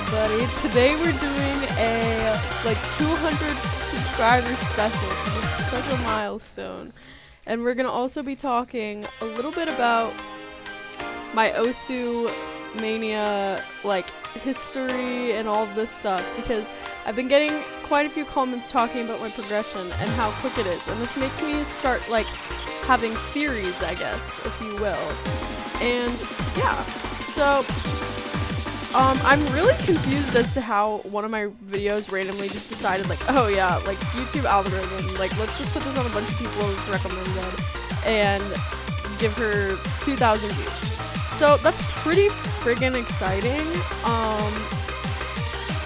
everybody. Today we're doing a like 200 subscriber special. It's such a milestone. And we're gonna also be talking a little bit about my Osu Mania like history and all of this stuff, because I've been getting quite a few comments talking about my progression and how quick it is, and this makes me start like having theories, I guess, if you will. And yeah, so I'm really confused as to how one of my videos randomly just decided like, oh yeah, like YouTube algorithm, like let's just put this on a bunch of people's recommended and give her 2,000 views. So that's pretty friggin' exciting.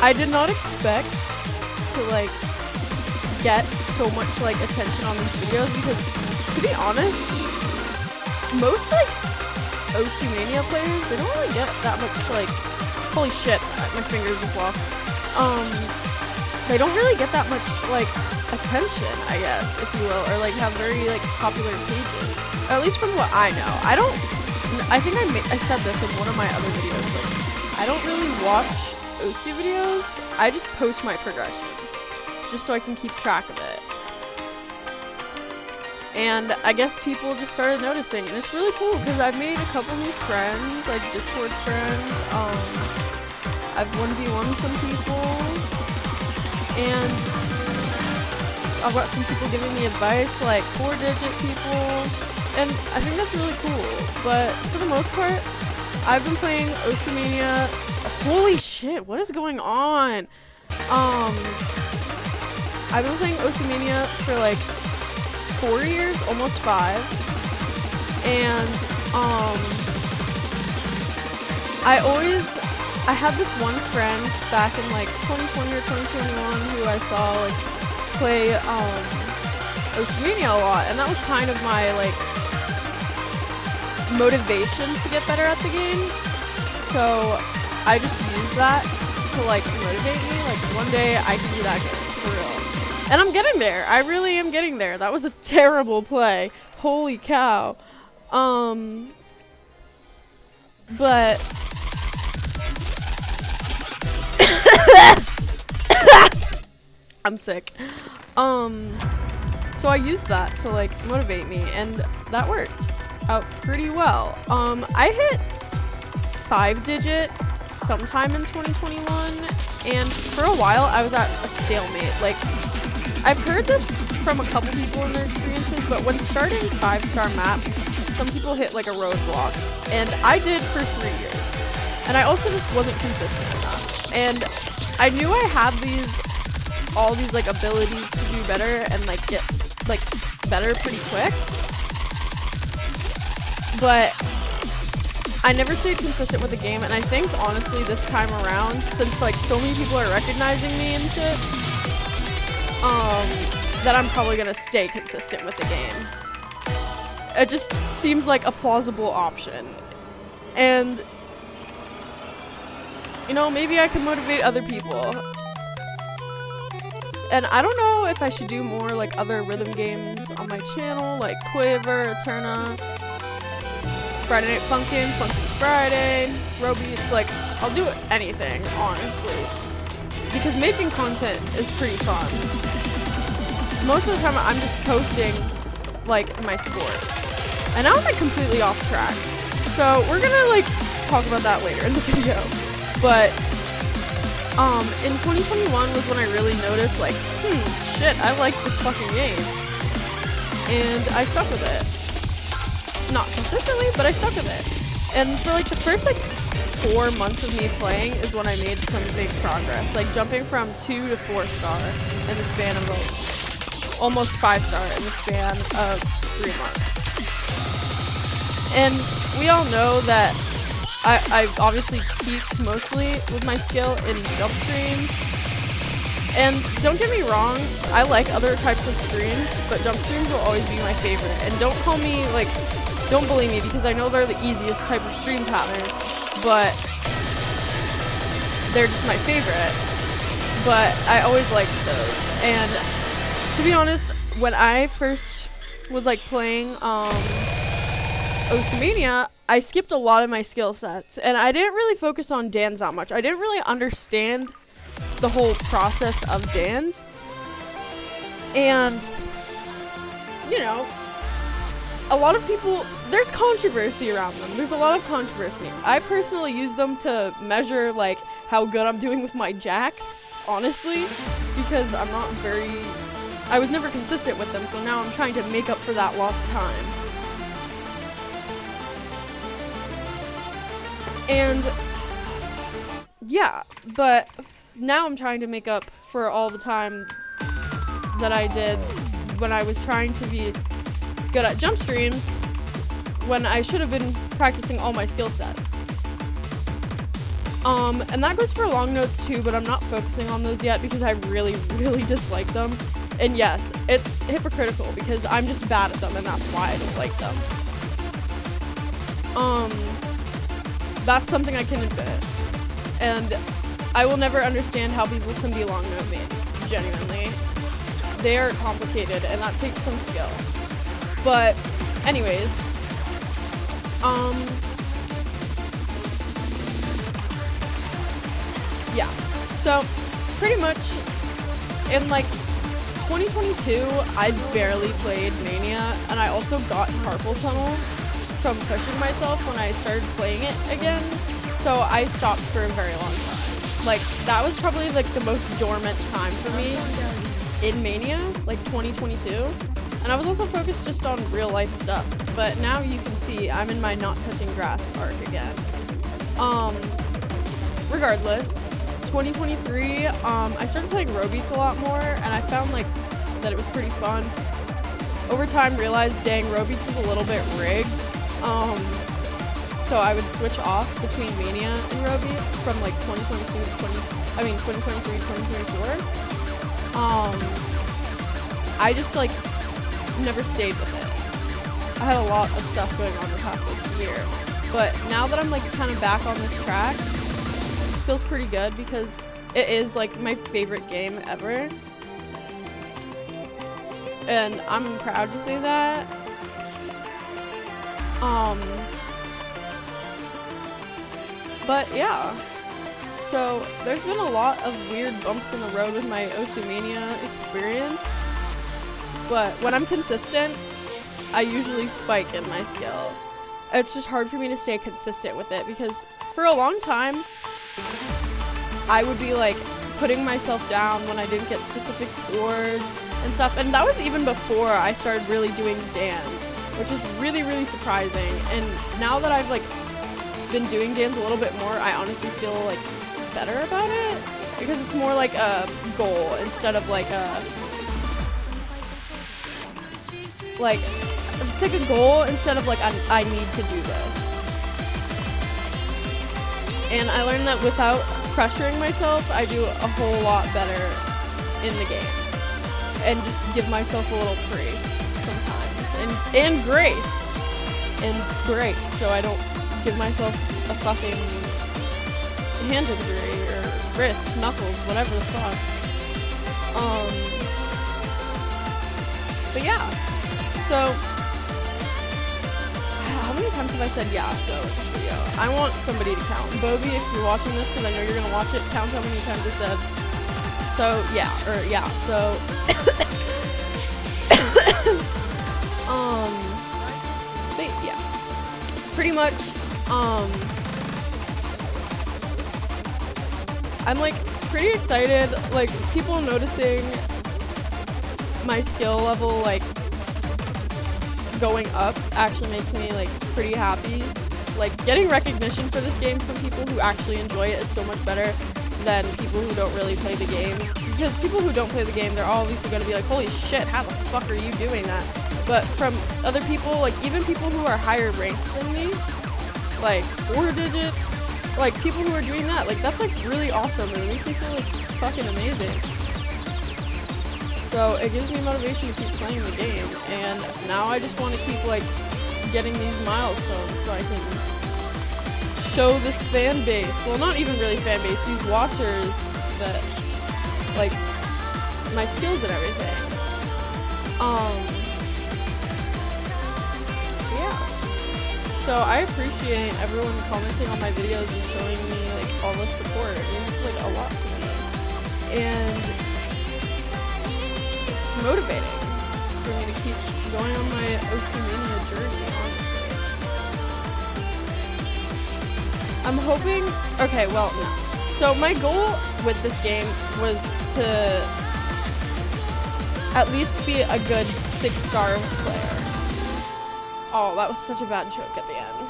I did not expect to like get so much like attention on these videos, because to be honest, most like Osu Mania players, they don't really get that much like, holy shit, my fingers just lost. They don't really get that much like attention, I guess, if you will, or like have very like popular pages. Or at least from what I know. I think I said this in one of my other videos, like, I don't really watch Osu videos, I just post my progression, just so I can keep track of it. And I guess people just started noticing, and it's really cool, because I've made a couple new friends, like Discord friends, I've 1v1'd some people, and I've got some people giving me advice, like 4-digit people. And I think that's really cool, but for the most part, I've been playing Osu Mania. Holy shit, what is going on? I've been playing Osu Mania for like 4 years, almost 5. And I had this one friend back in like 2020 or 2021 who I saw like play Osu Mania a lot, and that was kind of my like motivation to get better at the game. So I just used that to like motivate me, like one day I can do that game for real. And I'm getting there. I really am getting there. That was a terrible play. Holy cow. But I'm sick. So I used that to like motivate me, and that worked out pretty well. I hit 5-digit sometime in 2021, and for a while I was at a stalemate. Like, I've heard this from a couple people in their experiences, but when starting 5-star maps, some people hit like a roadblock, and I did for 3 years. And I also just wasn't consistent enough. And I knew I had all these like abilities to do better and like get like better pretty quick, but I never stayed consistent with the game. And I think honestly this time around, since like so many people are recognizing me and shit, that I'm probably gonna stay consistent with the game. It just seems like a plausible option, and you know, maybe I can motivate other people. And I don't know if I should do more like other rhythm games on my channel, like Quiver, Eterna, Friday Night Funkin', Funkin' Friday, Robeats. Like, I'll do anything, honestly, because making content is pretty fun. Most of the time I'm just posting like my scores. And now I'm like completely off track, so we're gonna like talk about that later in the video. But in 2021 was when I really noticed, like, shit, I like this fucking game. And I stuck with it. Not consistently, but I stuck with it. And for like the first like 4 months of me playing is when I made some big progress. Like jumping from 2 to 4-star in the span of like almost 5-star in the span of 3 months. And we all know that I've obviously peaked mostly with my skill in jump streams. And don't get me wrong, I like other types of streams, but jump streams will always be my favorite. And don't call me, like, don't bully me, because I know they're the easiest type of stream pattern, but they're just my favorite. But I always liked those. And to be honest, when I first was like playing Osu Mania, I skipped a lot of my skill sets, and I didn't really focus on dans that much. I didn't really understand the whole process of dans. And, you know, a lot of people, there's controversy around them. There's a lot of controversy. I personally use them to measure, like, how good I'm doing with my jacks, honestly, because I was never consistent with them, so now I'm trying to make up for that lost time. And, yeah, but now I'm trying to make up for all the time that I did when I was trying to be good at jump streams when I should have been practicing all my skill sets. And that goes for long notes too, but I'm not focusing on those yet because I really, really dislike them. And yes, it's hypocritical because I'm just bad at them and that's why I don't like them. That's something I can admit. And I will never understand how people can be long note mains, genuinely. They are complicated and that takes some skill. But anyways, yeah. So pretty much in like 2022, I barely played Mania, and I also got carpal tunnel from pushing myself when I started playing it again. So I stopped for a very long time. Like that was probably like the most dormant time for me in Mania, like 2022. And I was also focused just on real life stuff. But now you can see I'm in my not touching grass arc again. Regardless, 2023, I started playing row beats a lot more, and I found like that it was pretty fun. Over time, realized dang, row beats is a little bit rigged. So I would switch off between Mania and row beats from like 2023, 2024. I just like never stayed with it. I had a lot of stuff going on the past like year, but now that I'm like kind of back on this track, it feels pretty good because it is like my favorite game ever, and I'm proud to say that. But yeah, so there's been a lot of weird bumps in the road with my Osumania experience, but when I'm consistent, I usually spike in my skill. It's just hard for me to stay consistent with it because for a long time, I would be like putting myself down when I didn't get specific scores and stuff, and that was even before I started really doing dance, which is really, really surprising. And now that I've like been doing dance a little bit more, I honestly feel like better about it because it's more like a goal instead of like it's like a goal instead of like I need to do this. And I learned that without pressuring myself, I do a whole lot better in the game and just give myself a little grace sometimes and grace so I don't give myself a fucking hand injury or wrist, knuckles, whatever the fuck. But yeah, so how many times have I said yeah so in this video? I want somebody to count. Bobby, if you're watching this, because I know you're gonna watch it, count how many times I said so yeah, or yeah, so but yeah, pretty much I'm like pretty excited, like people noticing my skill level like going up actually makes me like pretty happy. Like getting recognition for this game from people who actually enjoy it is so much better than people who don't really play the game, because people who don't play the game, they're obviously going to be like, holy shit, how the fuck are you doing that? But from other people, like even people who are higher ranked than me, like 4-digit, like people who are doing that, like that's like really awesome and it makes me feel like fucking amazing. So it gives me motivation to keep playing the game, and now I just want to keep like getting these milestones so I can show this fan base, well not even really fan base, these watchers that like my skills and everything. Yeah. So I appreciate everyone commenting on my videos and showing me like all the support. It means like a lot to me. And it's motivating for me to keep going on my OC Mania journey, honestly. I'm hoping, okay, well, no. So my goal with this game was to at least be a good 6-star player. Oh, that was such a bad joke at the end.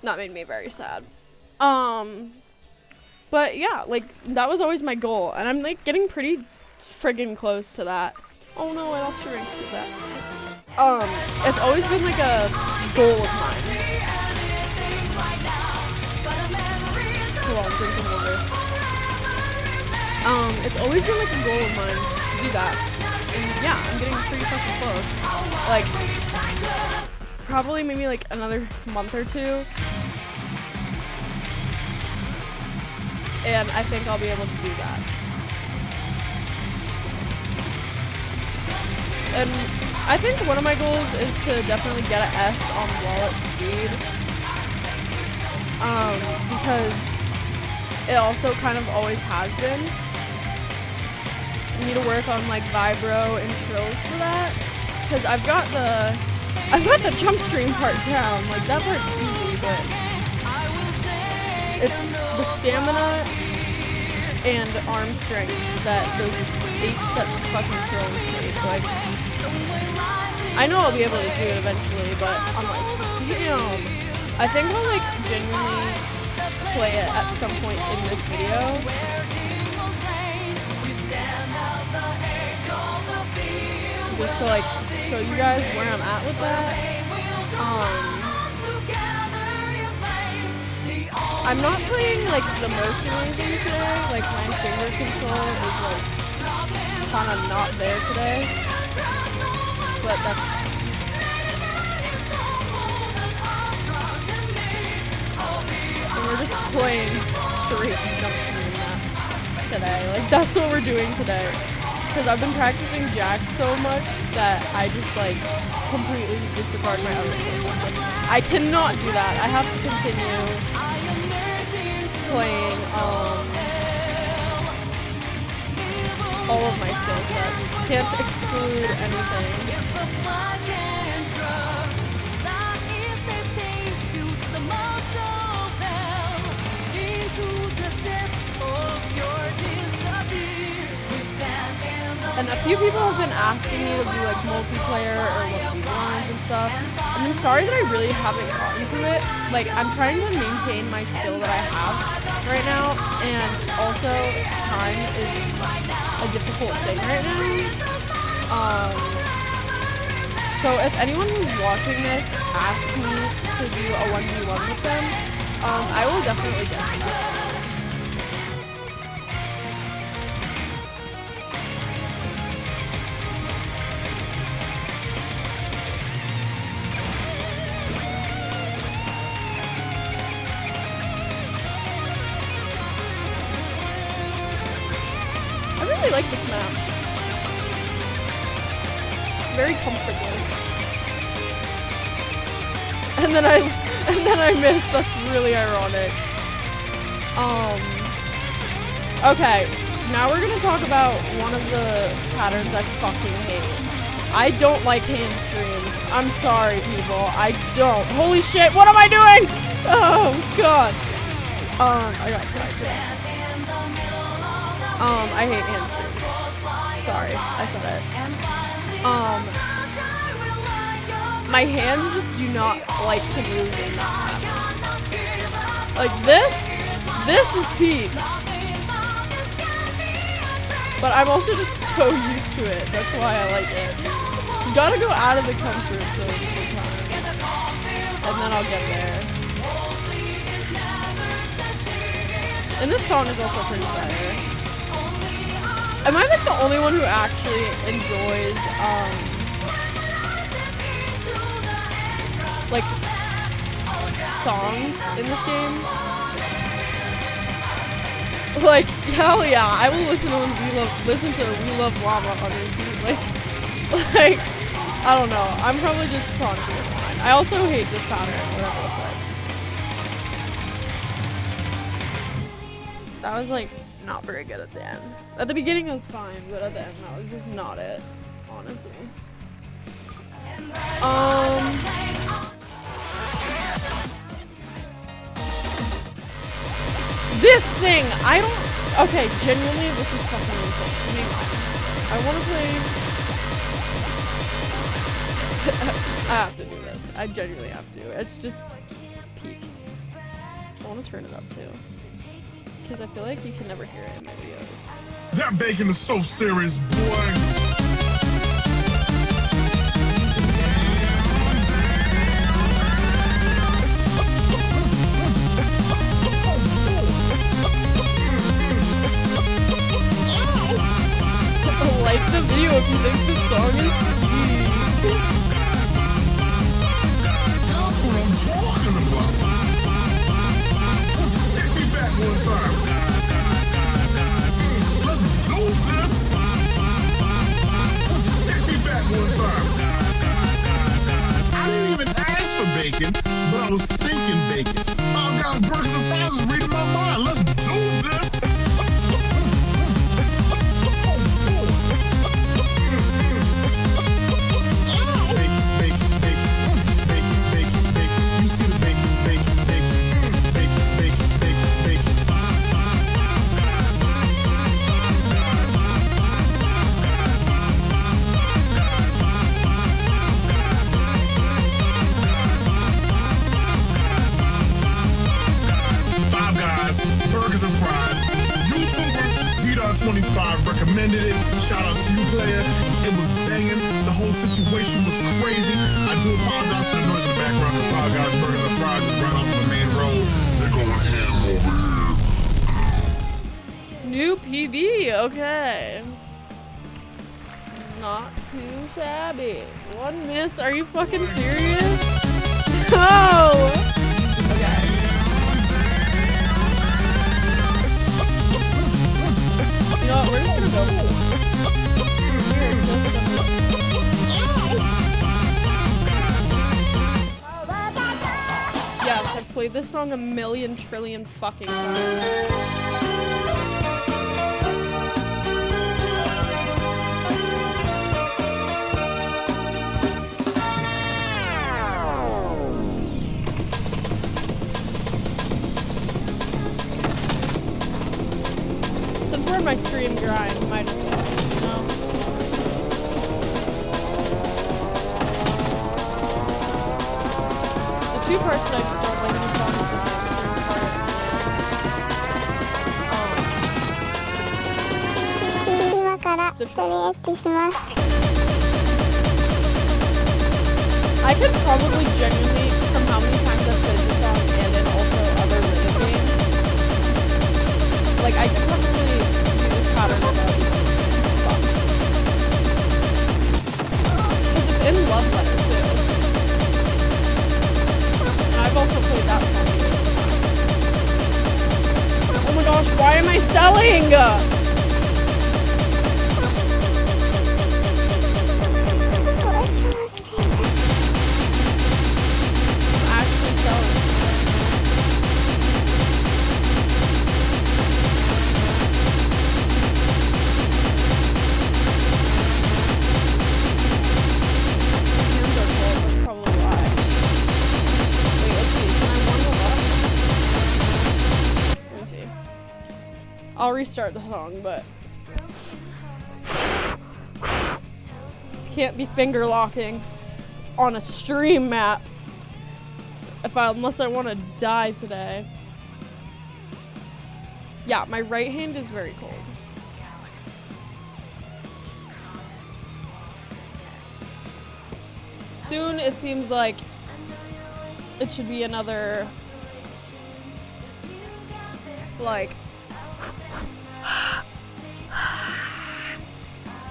That made me very sad. But yeah, like, that was always my goal, and I'm like getting pretty friggin' close to that. Oh no, I lost your ranks with that. It's always been like a goal of mine. Hold on, I'm drinking water. It's always been like a goal of mine to do that. And yeah, I'm getting pretty fucking close. Like, probably maybe like another month or two. And I think I'll be able to do that. And I think one of my goals is to definitely get an S on wallet speed. Because it also kind of always has been. I need to work on like vibro and trills for that. Because I've got the jump stream part down. Like that part's easy, but it's the stamina and arm strength that those 8 sets of fucking trills take. Like, I know I'll be able to do it eventually, but I'm like, damn. I think I'll like genuinely play it at some point in this video. Just to like show you guys where I'm at with that. I'm not playing like the most amazing today. Like my finger control is like kind of not there today. But that's and we're just playing straight jump stream maps today. Like that's what we're doing today. Because I've been practicing Jack so much that I just like completely disregard my other skills. Like, I cannot do that. I have to continue playing all of my skill sets. Can't exclude anything. And a few people have been asking me to do like multiplayer or like lines and stuff. And I'm sorry that I really haven't gotten to it. Like I'm trying to maintain my skill that I have right now, and also time is a difficult thing right now. So if anyone who's watching this asks me to do a 1v1 with them, I will definitely get to that. I really like this map. Very comfortable. And then I missed. That's really ironic. Okay, now we're gonna talk about one of the patterns I fucking hate. I don't like hand streams. I'm sorry, people. I don't. Holy shit! What am I doing? Oh god. I got sidetracked. I hate hand streams. Sorry, I said it. My hands just do not like to move in that pattern. Like this is peak. But I'm also just so used to it. That's why I like it. You gotta go out of the comfort zone sometimes. And then I'll get there. And this song is also pretty fire. Am I like the only one who actually enjoys like songs in this game? Like hell yeah, I will listen to We Love Llama on repeat. Like I don't know. I'm probably just trying to get mine. I also hate this pattern, whatever the fuck. That was like not very good at the end. At the beginning it was fine, but at the end that was just not it, honestly. This thing, I don't, okay, genuinely, this is fucking insane. Hang on. I want to play, I have to do this. I genuinely have to. It's just peak. I want to turn it up too. Because I feel like you can never hear it in my videos. That bacon is so serious, boy. Like the video if you think this song is sweet. That's what I'm talking about. Take me back one time. Let's do this. Take me back one time. I didn't even ask for bacon, but I was thinking bacon. Oh, guys, burgers and fries is reading my mind. Let's do this. Burgers and fries. YouTuber Z.25 recommended it. Shout out to you, player. It was banging. The whole situation was crazy. I do apologize for the noise in the background. The Five Guys Burgers and Fries is right off the main road. They're going ham over here. New PV, okay. Not too shabby. One miss, are you fucking serious? No! Okay. You know what, we're just gonna go for it. Yes, I've played this song a million trillion fucking times. For my stream grind, might as well, you know? The two parts that I just don't like the song is the hamstring part. I could probably genuinely, from how many times I've played this song and then also other rhythm games, like I could probably pattern about because it's in Love Letter too. And I've also played that song. Oh my gosh, why am I selling? I'm actually selling. I'll restart the song, but can't be finger locking on a stream map unless I want to die today. Yeah, my right hand is very cold. Soon it seems like it should be another like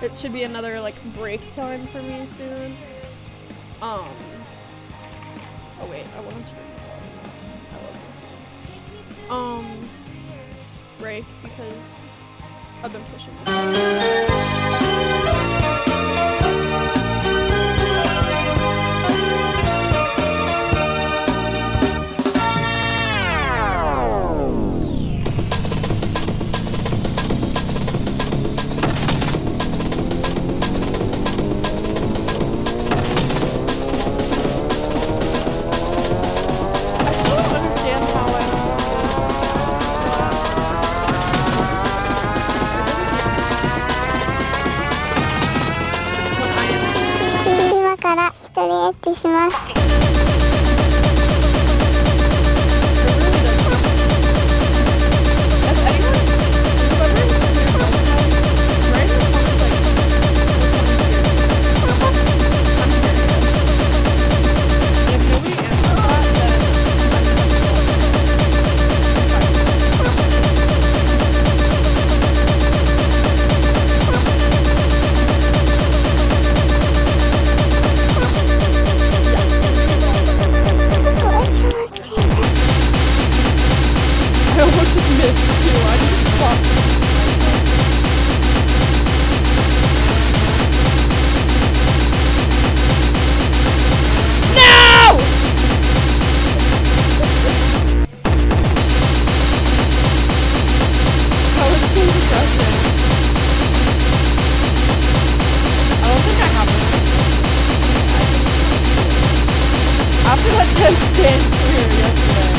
it should be another like break time for me soon. Oh wait, I want to turn it on. I love this one. Break because I've been pushing this. します。After that 10 stand clear yesterday.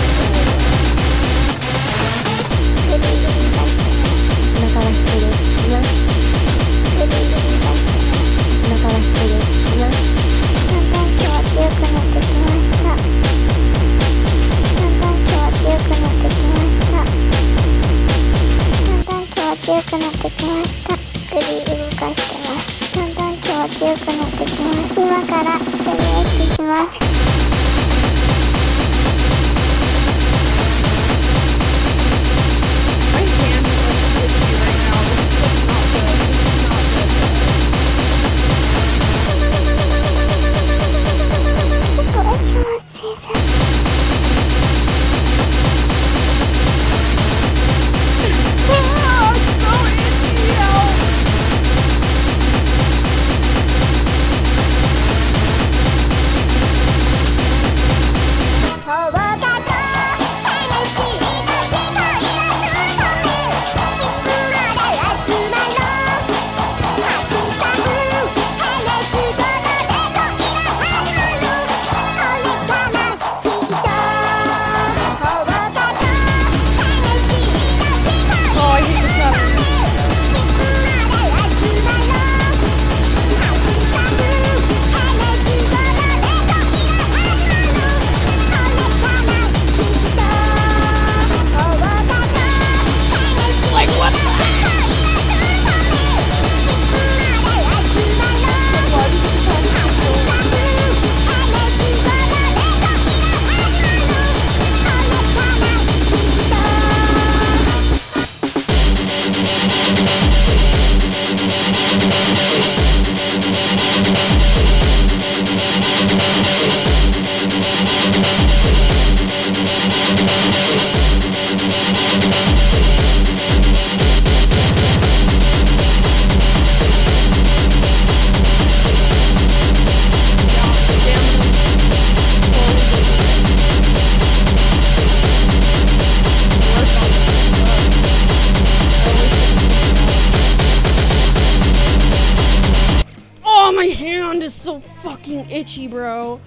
My hand is so fucking itchy, bro.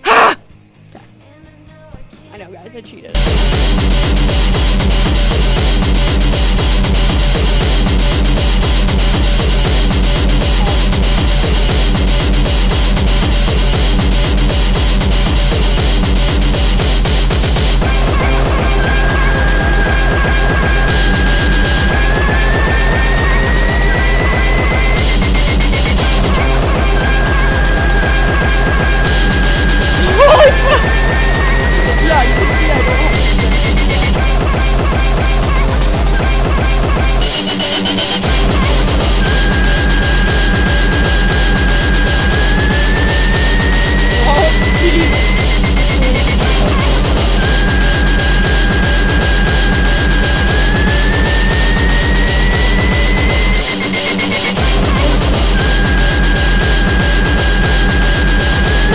Okay. I know, guys, I cheated. Yeah, you can see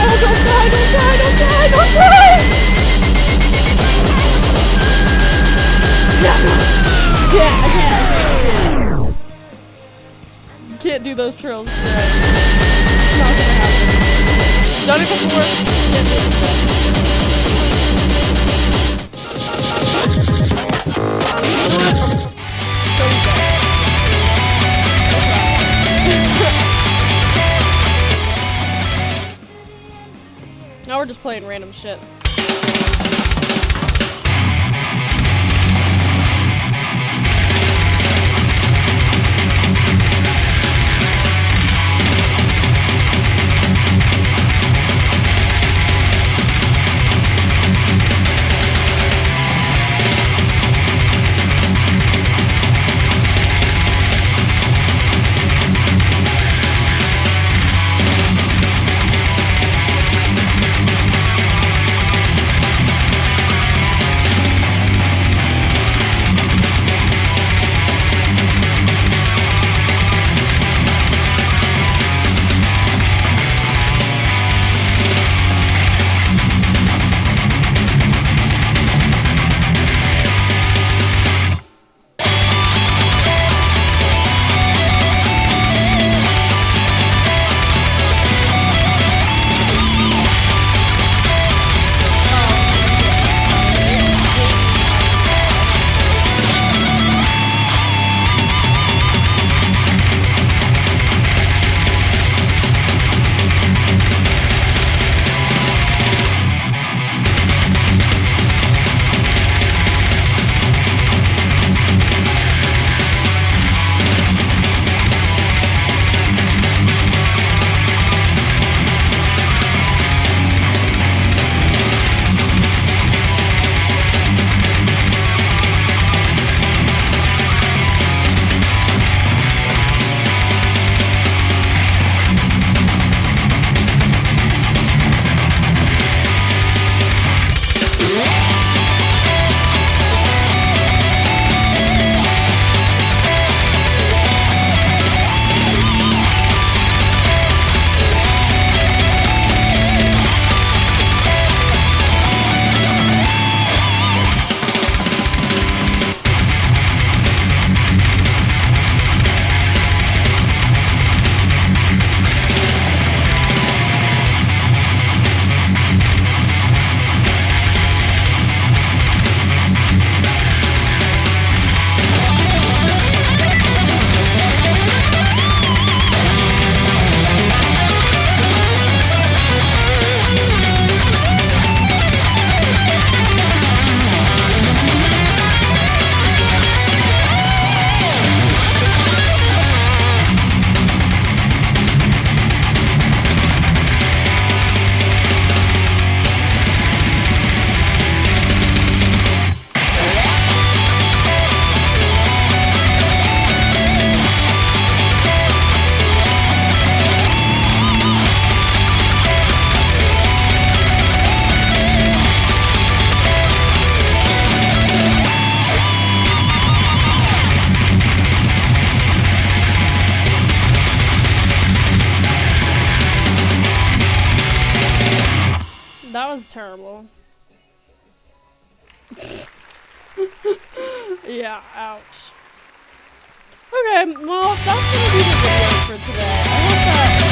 I don't have Can't do those trills today. It's not gonna happen. Done it before. Can't do it today. playing random shit. That was terrible. Yeah, ouch. Okay, well, that's gonna be the video for today. I hope that